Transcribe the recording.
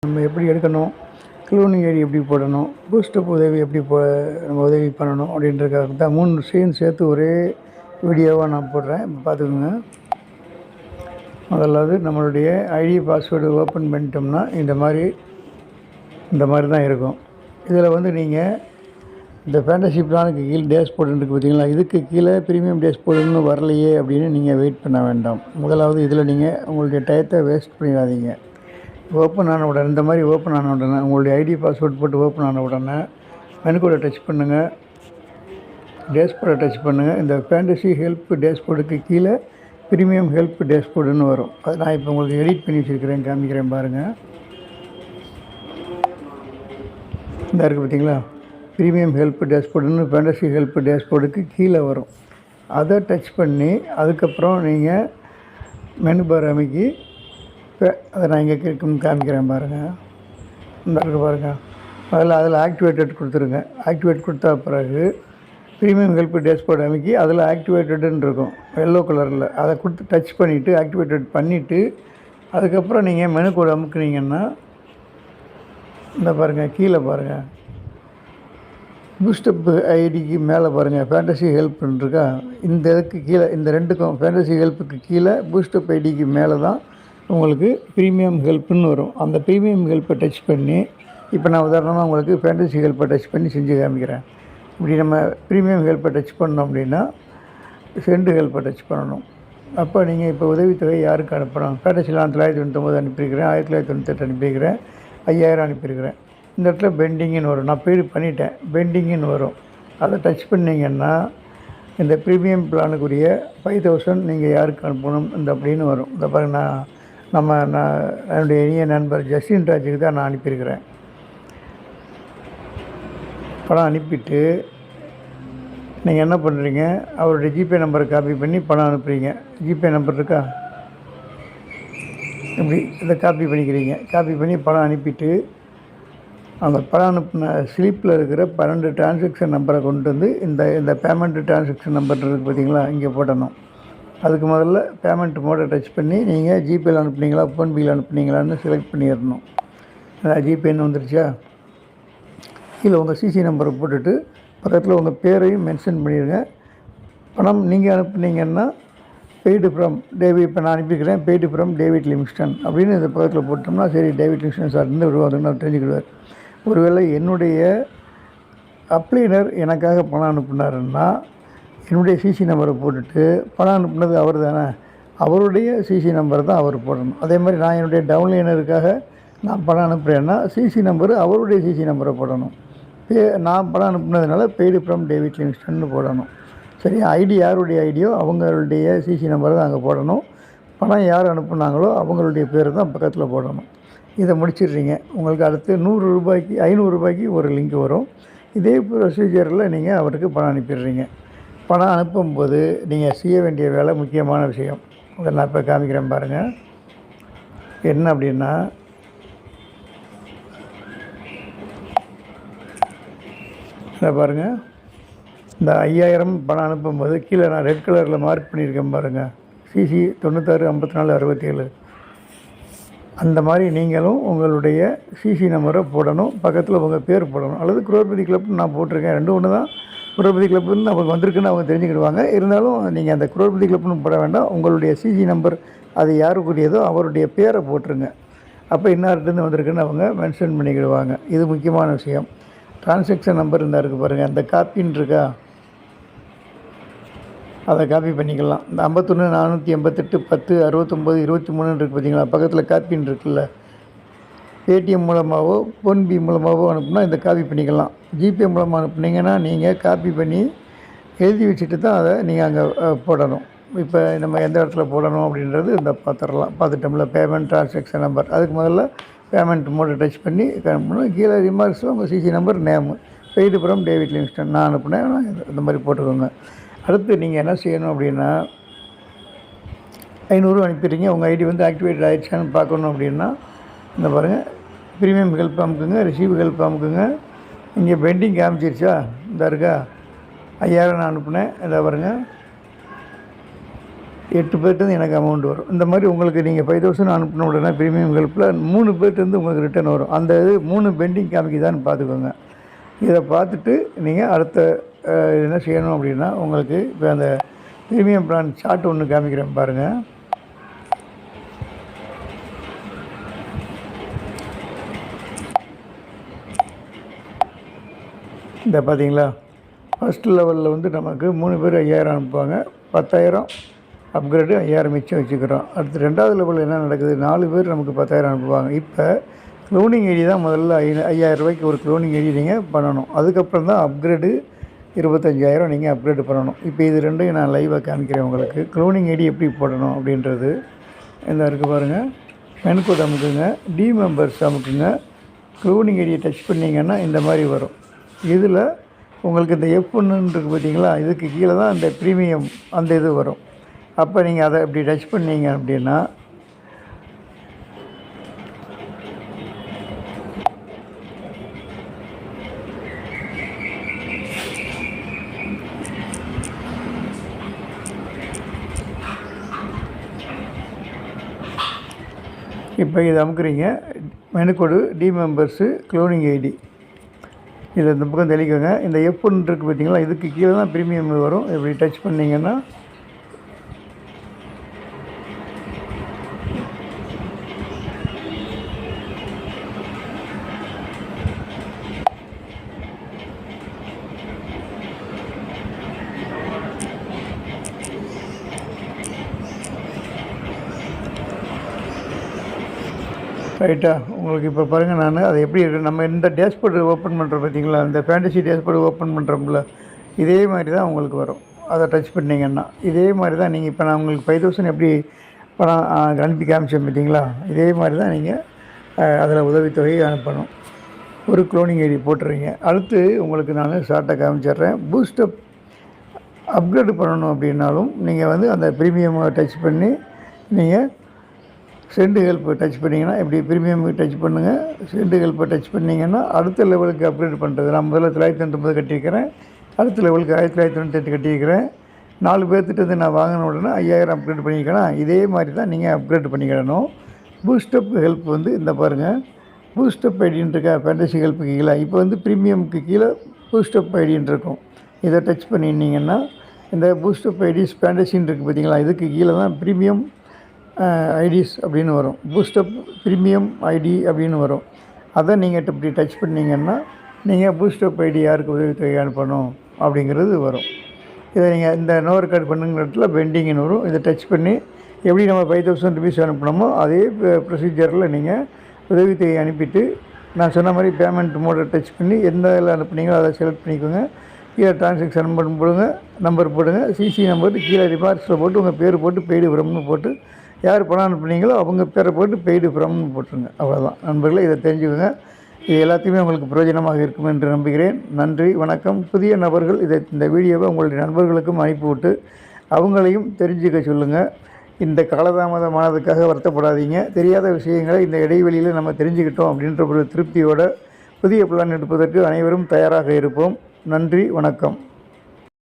நம்ம எப்படி எடுக்கணும், க்ளோனிங் ஐடி எப்படி போடணும், பூஸ்டப் உதவி எப்படி நம்ம உதவி பண்ணணும் அப்படின்றதுக்காக தான் 3 விஷயம் சேர்த்து ஒரே வீடியோவாக நான் போடுறேன். இப்போ பார்த்துக்கோங்க. முதலாவது நம்மளுடைய ஐடி பாஸ்வேர்டு ஓப்பன் பண்ணிட்டோம்னா இந்த மாதிரி தான் இருக்கும். இதில் நீங்கள் இந்த ஃபேண்டசி பிளானுக்கு கீழே டேஷ்போர்டு இருக்குது பார்த்தீங்களா, இதுக்கு கீழே ப்ரீமியம் டேஷ்போர்டுன்னு வரலையே அப்படின்னு நீங்கள் வெயிட் பண்ண வேண்டாம். முதலாவது இதில் நீங்கள் உங்களுடைய டயத்தை வேஸ்ட் பண்ணிடாதீங்க. ஓப்பன் ஆன உடனே இந்த மாதிரி ஓப்பன் ஆன உடனே உங்களுடைய ஐடி பாஸ்வேர்ட் போட்டு ஓப்பன் ஆன உடனே மெனு கோடை டச் பண்ணுங்கள், டேஷ்போர்டை டச் பண்ணுங்கள். இந்த ஃபேண்டசி ஹெல்ப் டேஷ்போர்டுக்கு கீழே ப்ரீமியம் ஹெல்ப் டேஷ்போர்டுன்னு வரும். அது நான் இப்போ உங்களுக்கு எடிட் பண்ணி வச்சுருக்கிறேன், காமிக்கிறேன் பாருங்கள். இந்த இருக்குது பார்த்தீங்களா, ப்ரீமியம் ஹெல்ப் டேஷ்போர்டுன்னு ஃபேண்டசி ஹெல்ப் டேஷ்போர்டுக்கு கீழே வரும். அதை டச் பண்ணி அதுக்கப்புறம் நீங்கள் மெனு பார் அமைக்கி அதை நான் இங்கே காமிக்கிறேன் பாருங்கள். இந்த இருக்குது பாருங்கள். அதில் ஆக்டிவேட்டட் கொடுத்துருங்க. ஆக்டிவேட் கொடுத்தா பிறகு ப்ரீமியம் ஹெல்ப் டேஷ்போர்டு அமைக்கி அதில் ஆக்டிவேட்டடுன்னு இருக்கும் எல்லோ கலரில். அதை கொடுத்து டச் பண்ணிவிட்டு ஆக்டிவேட்டட் பண்ணிவிட்டு அதுக்கப்புறம் நீங்கள் மெனு கோடு அமுக்குனீங்கன்னா இந்த பாருங்கள், கீழே பாருங்கள், பூஸ்டப் ஐடிக்கு மேலே பாருங்கள் ஃபேண்டசி ஹெல்ப்னு இருக்கா. இந்த இதுக்கு கீழே, இந்த ரெண்டுக்கும் ஃபேண்டசி ஹெல்ப்புக்கு கீழே பூஸ்டப் ஐடிக்கு மேலே தான் உங்களுக்கு ப்ரீமியம் ஹெல்ப்புன்னு வரும். அந்த ப்ரீமியம் ஹெல்ப்பை டச் பண்ணி இப்போ நான் உதாரணமாக உங்களுக்கு ஃபேண்டசி ஹெல்ப்பை டச் பண்ணி செஞ்சு காமிக்கிறேன். இப்படி நம்ம ப்ரீமியம் ஹெல்ப்பை டச் பண்ணோம் அப்படின்னா சென்டு ஹெல்ப்பை டச் பண்ணணும். அப்போ நீங்கள் இப்போ உதவித்தொகை யாருக்கு அனுப்பணும், ஃபேண்டசியில் நான் 999 அனுப்பியிருக்கிறேன், 1998 அனுப்பியிருக்கிறேன், 5000 அனுப்பியிருக்கிறேன். இந்த இடத்துல பெண்டிங்குன்னு வரும். நான் பெய்டு பண்ணிட்டேன், பெண்டிங்குன்னு வரும். அதை டச் பண்ணிங்கன்னா இந்த ப்ரீமியம் பிளானுக்குரிய 5000 நீங்கள் யாருக்கு அனுப்பணும் இந்த அப்படின்னு வரும். இந்த பாருங்க, நான் என்னுடைய இனிய நண்பர் ஜஸ்டின் ராஜுக்கு தான் நான் அனுப்பியிருக்கிறேன். பணம் அனுப்பிட்டு நீங்கள் என்ன பண்ணுறீங்க, அவருடைய ஜிபே நம்பரை காப்பி பண்ணி பணம் அனுப்புகிறீங்க. ஜிபே நம்பர் இருக்கா, இப்படி இதை காப்பி பண்ணிக்கிறீங்க. காப்பி பண்ணி பணம் அனுப்பிட்டு அந்த பணம் அனுப்பின ஸ்லிப்பில் இருக்கிற 12 டிரான்சாக்ஷன் நம்பரை கொண்டு வந்து இந்த பேமெண்ட் டிரான்சாக்ஷன் நம்பர் இருக்குது பார்த்தீங்களா, இங்கே போடணும். அதுக்கு முதல்ல பேமெண்ட் மோடை டச் பண்ணி நீங்கள் ஜிபேயில் அனுப்புனீங்களா ஃபோன்பேயில் அனுப்புனீங்களான்னு செலக்ட் பண்ணிடணும். ஜிபேன்னு வந்துருச்சா, கீழே உங்கள் சிசி நம்பரை போட்டுட்டு பக்கத்தில் உங்கள் பேரையும் மென்ஷன் பண்ணிடுங்க. பணம் நீங்கள் அனுப்புனீங்கன்னா பெய்டு ஃப்ரம் டேவிட், இப்போ நான் அனுப்பிக்கிறேன் பெய்டு ஃப்ரம் டேவிட் லிவிங்ஸ்டன் அப்படின்னு இந்த பக்கத்தில் போட்டோம்னா சரி டேவிட் லிவிங்ஸ்டன் சார் இருந்து வருவாருன்னு அவர் தெரிஞ்சுக்கிடுவார். ஒருவேளை என்னுடைய அப்ளைனர் எனக்காக பணம் அனுப்புனாருன்னா என்னுடைய சிசி நம்பரை போட்டுட்டு பணம் அனுப்புனது அவர் தானே, அவருடைய சிசி நம்பர் தான் அவர் போடணும். அதே மாதிரி நான் என்னுடைய டவுன்லைனருக்காக நான் பணம் அனுப்புகிறேன்னா சிசி நம்பரு அவருடைய சிசி நம்பரை போடணும். நான் பணம் அனுப்புனதுனால பெய்டு ஃப்ரம் டேவிட் லிவிங்ஸ்டன்னு போடணும். சரி, ஐடி யாருடைய ஐடியோ அவங்களுடைய சிசி நம்பரை தான் அங்கே போடணும். பணம் யார் அனுப்புனாங்களோ அவங்களுடைய பேர் தான் பக்கத்தில் போடணும். இதை முடிச்சிடுறீங்க. உங்களுக்கு அடுத்து 100 ரூபாய்க்கு 500 ரூபாய்க்கு ஒரு லிங்க் வரும். இதே ப்ரொசீஜரில் நீங்கள் அவருக்கு பணம் அனுப்பிடுறீங்க. பணம் அனுப்பும்போது நீங்கள் செய்ய வேண்டிய வேலை முக்கியமான விஷயம். அதை நான் இப்போ காமிக்கிறேன் பாருங்கள். என்ன அப்படின்னா, இதை பாருங்கள், இந்த 5000 பணம் அனுப்பும்போது கீழே நான் ரெட் கலரில் மார்க் பண்ணியிருக்கேன் பாருங்கள், சிசி 96 54 67. அந்த மாதிரி நீங்களும் உங்களுடைய சிசி நம்பரை போடணும், பக்கத்தில் உங்கள் பேர் போடணும். அல்லது குரோர்பதி கிளப்னு நான் போட்டிருக்கேன், ரெண்டும் ஒன்று தான். குரோர்பதி கிளப்னு அவங்க வந்திருக்குன்னு அவங்க தெரிஞ்சுக்கிடுவாங்க. இருந்தாலும் நீங்கள் அந்த குரோர்பதி கிளப்னு போட வேண்டாம், உங்களுடைய சிசி நம்பர் அது யாருக்குரியதோ அவருடைய பேரை போட்டுருங்க. அப்போ இன்னார்கிட்டேருந்து வந்திருக்குன்னு அவங்க மென்ஷன் பண்ணிக்கிடுவாங்க. இது முக்கியமான விஷயம். டிரான்சாக்ஷன் நம்பர் இருந்தால் இருக்குது பாருங்கள், அந்த காப்பின்னு இருக்கா, அதை காப்பி பண்ணிக்கலாம். இந்த 51 488 10 69 23 இருக்குது பார்த்தீங்களா, பக்கத்தில் காப்பின்னு இருக்குல்ல. பேடிஎம் மூலமாகவோ ஃபோன்பே மூலமாகவோ அனுப்புனா இந்த காப்பி பண்ணிக்கலாம். ஜிபே மூலமாக அனுப்புனீங்கன்னா நீங்கள் காப்பி பண்ணி எழுதி வச்சுட்டு தான் அதை நீங்கள் அங்கே போடணும். இப்போ நம்ம எந்த இடத்துல போடணும் அப்படின்றது இந்த பார்த்துட்டோம்ல. பேமெண்ட் டிரான்சாக்ஷன் நம்பர், அதுக்கு முதல்ல பேமெண்ட் மோடை டச் பண்ணி அனுப்பணும். கீழே ரிமார்க்ஸில் உங்கள் CC number, name, paid from David Livingston நான் அனுப்புனேன், இந்த மாதிரி போட்டுக்கோங்க. அடுத்து நீங்கள் என்ன செய்யணும் அப்படின்னா, 500 அனுப்பிடுறீங்க, உங்கள் ஐடி ஆக்டிவேட் ஆகிடுச்சான்னு பார்க்கணும் அப்படின்னா இந்த பாருங்கள், ப்ரீமியம் ஹெல்ப் அமுக்குங்க, ரிசீவ் ஹெல்ப் அமுக்குங்க. இங்கே பெண்டிங் காமிச்சிருச்சா, இந்த இருக்கா 5000 நான் அனுப்புனேன், இதை பாருங்கள் 8 பேர்ட்டேருந்து எனக்கு அமௌண்ட் வரும். இந்த மாதிரி உங்களுக்கு நீங்கள் 5000 அனுப்பின உடனே ப்ரீமியம் ஹெல்ப்பில் 3 பேர்ட்டேருந்து உங்களுக்கு ரிட்டர்ன் வரும். அந்த இது 3 பெண்டிங் காமிக்குதான்னு பார்த்துக்கோங்க. இதை பார்த்துட்டு நீங்கள் அடுத்த என்ன செய்யணும் அப்படின்னா, உங்களுக்கு இப்போ அந்த ப்ரீமியம் பிளான் சார்ட் ஒன்று காமிக்கிறேன் பாருங்கள். இந்த பார்த்தீங்களா, ஃபஸ்ட் லெவலில் வந்து நமக்கு 3 பேர் 5000 அனுப்புவாங்க. 10,000 அப்கிரேடு, 5000 மிச்சம் வச்சுக்கிறோம். அடுத்து 2வது லெவலில் என்ன நடக்குது, 4 பேர் நமக்கு 10,000 அனுப்புவாங்க. இப்போ க்ளோனிங் ஐடி தான் முதல்ல 5000 ரூபாய்க்கு ஒரு க்ளோனிங் ஐடி நீங்கள் பண்ணணும். அதுக்கப்புறம் தான் அப்கிரேடு 25,000 நீங்கள் அப்கிரேடு பண்ணணும். இப்போ இது ரெண்டையும் நான் லைவாக காமிக்கிறேன் உங்களுக்கு. க்ளோனிங் ஐடி எப்படி போடணும் அப்படின்றது இந்த இருக்குது பாருங்கள். மென் கோட் அமுக்குங்க, டி மெம்பர்ஸ் அமுக்குங்க. க்ளோனிங் ஐடியை டச் பண்ணிங்கன்னா இந்த மாதிரி வரும். இதில் உங்களுக்கு இந்த F1 இருக்குது பார்த்தீங்களா, இதுக்கு கீழே தான் இந்த ப்ரீமியம் அந்த இது வரும். அப்போ நீங்கள் அதை இப்படி டச் பண்ணீங்க அப்படின்னா இப்போ இதை அமுக்குறீங்க. மெனுக்கோடு, டி மெம்பர்ஸு, க்ளோனிங் ஐடி இதை இந்த பக்கம் தெளிக்கோங்க. இந்த F1 இருக்குது பார்த்தீங்களா, இதுக்கு கீழே தான் ப்ரீமியம் வரும். இப்படி டச் பண்ணிங்கன்னா ரைட்டா. உங்களுக்கு இப்போ பாருங்கள், நான் அதை எப்படி இருக்குது, நம்ம இந்த டேஷ்போர்டு ஓப்பன் பண்ணுறோம் பார்த்தீங்களா, இந்த ஃபேண்டசி டேஷ்போர்டு ஓப்பன் பண்ணுறோம்ல, இதே மாதிரி தான் உங்களுக்கு வரும். அதை டச் பண்ணிங்கன்னா இதே மாதிரி தான் நீங்கள் இப்போ நான் உங்களுக்கு 5000 எப்படி பணம் அனுப்பி காமிச்சேன் பார்த்தீங்களா, இதே மாதிரி தான் நீங்கள் அதில் உதவித்தொகை அனுப்பணும். ஒரு க்ளோனிங் ஐடி போட்டுறீங்க. அடுத்து உங்களுக்கு நான் ஷார்ட்டாக காமிச்சிட்றேன். பூஸ்டப் அப்கிரேடு பண்ணணும் அப்படின்னாலும் நீங்கள் வந்து அந்த ப்ரீமியமை டச் பண்ணி நீங்கள் சென்டு ஹெல்ப்பை டச் பண்ணிங்கன்னா, இப்படி ப்ரீமியமுக்கு டச் பண்ணுங்கள். சென்டு ஹெல்ப்பை டச் பண்ணிங்கன்னா அடுத்த லெவலுக்கு அப்கிரேட் பண்ணுறது. நான் முதல்ல 999 கட்டியிருக்கிறேன். அடுத்த லெவலுக்கு 1998 கட்டியிருக்கிறேன். 4 பேர்த்திட்ட நான் வாங்கின உடனே 5000 அப்கிரேட் பண்ணியிருக்கேன்னா, இதே மாதிரி தான் நீங்கள் அப்கிரேட் பண்ணிக்கிடணும். பூஸ்டப் ஹெல்ப் வந்து இந்த பாருங்கள், பூஸ்டப் ஐடின்னு இருக்கா, ஃபேண்டசி ஹெல்ப்புக்கு கீழே. இப்போ வந்து ப்ரீமியமுக்கு கீழே பூஸ்டப் ஐடின்னு இருக்கும். இதை டச் பண்ணியிருந்தீங்கன்னா இந்த பூஸ்டப் ஐடிஸ் ஃபேண்டசின்னு இருக்குது பார்த்தீங்களா, இதுக்கு கீழே தான் ப்ரீமியம் ஐடிஸ் அப்படின்னு வரும். பூஸ்டப் ப்ரீமியம் ஐடி அப்படின்னு வரும். அதை நீங்கள் இப்படி டச் பண்ணிங்கன்னா நீங்கள் பூஸ்டப் ஐடி யாருக்கு உதவித்தொகை அனுப்பணும் அப்படிங்கிறது வரும். இதை நீங்கள் இந்த நோ ரெக்கார்ட் பண்ணுங்கிற இடத்துல பெண்டிங்னு வரும். இதை டச் பண்ணி எப்படி நம்ம 5000 ருபீஸ் அனுப்பினோமோ அதே ப்ரொசீஜரில் நீங்கள் உதவித்தொகை அனுப்பிட்டு நான் சொன்ன மாதிரி பேமெண்ட் மோடை டச் பண்ணி எந்த இதில் அனுப்புனீங்களோ அதை செலக்ட் பண்ணிக்கோங்க. கீழே ட்ரான்சாக்ஷன் நம்பர் போடுங்க. சிசி நம்பர் கீழே ரிமார்க்ஸில் போட்டு உங்கள் பேர் போட்டு பெய்டு ஃப்ரம்னு போட்டு யார் பணம் அனுப்புனீங்களோ அவங்க பேரை போட்டு பெய்டு ஃப்ரம்னு போட்டுருங்க. அவ்வளோதான் நண்பர்களே, இதை தெரிஞ்சுக்கோங்க. இது எல்லாத்தையுமே உங்களுக்கு பிரயோஜனமாக இருக்கும் என்று நம்புகிறேன். நன்றி, வணக்கம். புதிய நபர்கள் இந்த வீடியோவை உங்களுடைய நண்பர்களுக்கும் அனுப்பிவிட்டு அவங்களையும் தெரிஞ்சுக்க சொல்லுங்கள். இந்த காலதாமதமானதுக்காக வருத்தப்படாதீங்க. தெரியாத விஷயங்களை இந்த இடைவெளியில் நம்ம தெரிஞ்சுக்கிட்டோம் அப்படின்ற ஒரு திருப்தியோடு புதிய பிளான் எடுப்பதற்கு அனைவரும் தயாராக இருப்போம். நன்றி, வணக்கம்.